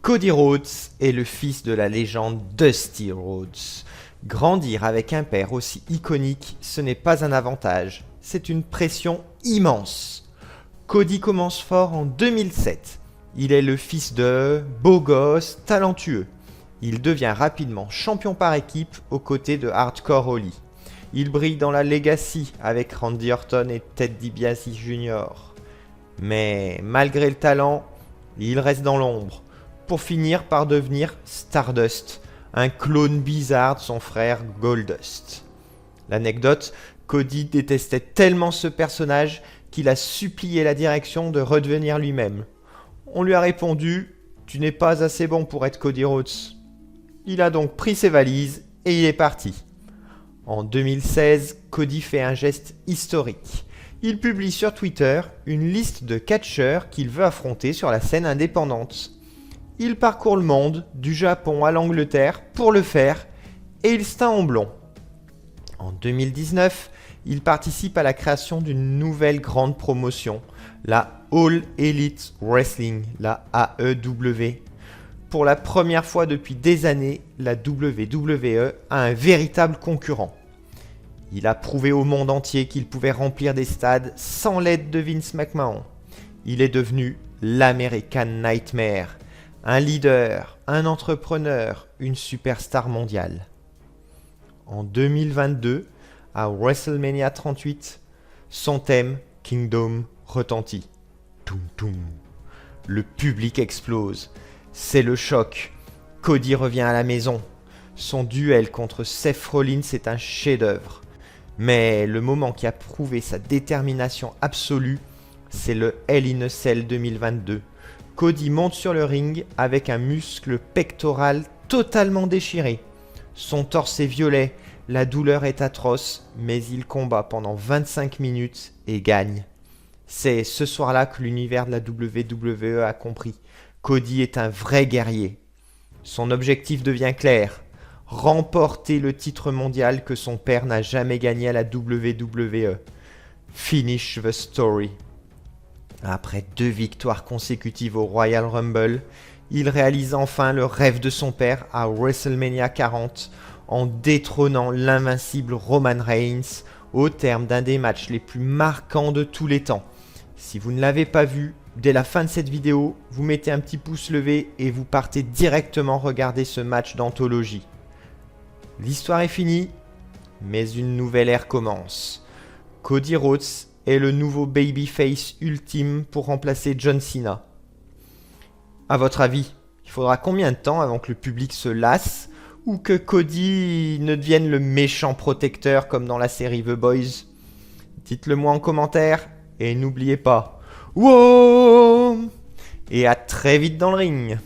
Cody Rhodes est le fils de la légende Dusty Rhodes. Grandir avec un père aussi iconique, ce n'est pas un avantage, c'est une pression immense. Cody commence fort en 2007. Il est le fils de beau gosse, talentueux. Il devient rapidement champion par équipe aux côtés de Hardcore Holly. Il brille dans la Legacy avec Randy Orton et Ted DiBiase Jr. Mais malgré le talent, il reste dans l'ombre, pour finir par devenir Stardust, un clone bizarre de son frère Goldust. L'anecdote, Cody détestait tellement ce personnage qu'il a supplié la direction de redevenir lui-même. On lui a répondu « Tu n'es pas assez bon pour être Cody Rhodes ». Il a donc pris ses valises et il est parti. En 2016, Cody fait un geste historique. Il publie sur Twitter une liste de catcheurs qu'il veut affronter sur la scène indépendante. Il parcourt le monde, du Japon à l'Angleterre, pour le faire, et il se teint en blond. En 2019, il participe à la création d'une nouvelle grande promotion, la All Elite Wrestling, la AEW. Pour la première fois depuis des années, la WWE a un véritable concurrent. Il a prouvé au monde entier qu'il pouvait remplir des stades sans l'aide de Vince McMahon. Il est devenu l'American Nightmare, un leader, un entrepreneur, une superstar mondiale. En 2022, à WrestleMania 38, son thème Kingdom retentit. Toum toum. Le public explose. C'est le choc. Cody revient à la maison. Son duel contre Seth Rollins est un chef-d'œuvre. Mais le moment qui a prouvé sa détermination absolue, c'est le Hell in a Cell 2022. Cody monte sur le ring avec un muscle pectoral totalement déchiré. Son torse est violet, la douleur est atroce, mais il combat pendant 25 minutes et gagne. C'est ce soir-là que l'univers de la WWE a compris. Cody est un vrai guerrier. Son objectif devient clair. Remporter le titre mondial que son père n'a jamais gagné à la WWE. Finish the story. Après 2 victoires consécutives au Royal Rumble, il réalise enfin le rêve de son père à WrestleMania 40 en détrônant l'invincible Roman Reigns au terme d'un des matchs les plus marquants de tous les temps. Si vous ne l'avez pas vu, dès la fin de cette vidéo, vous mettez un petit pouce levé et vous partez directement regarder ce match d'anthologie. L'histoire est finie, mais une nouvelle ère commence. Cody Rhodes est le nouveau babyface ultime pour remplacer John Cena. À votre avis, il faudra combien de temps avant que le public se lasse ou que Cody ne devienne le méchant protecteur comme dans la série The Boys? Dites-le moi en commentaire et n'oubliez pas, wow! Et à très vite dans le ring.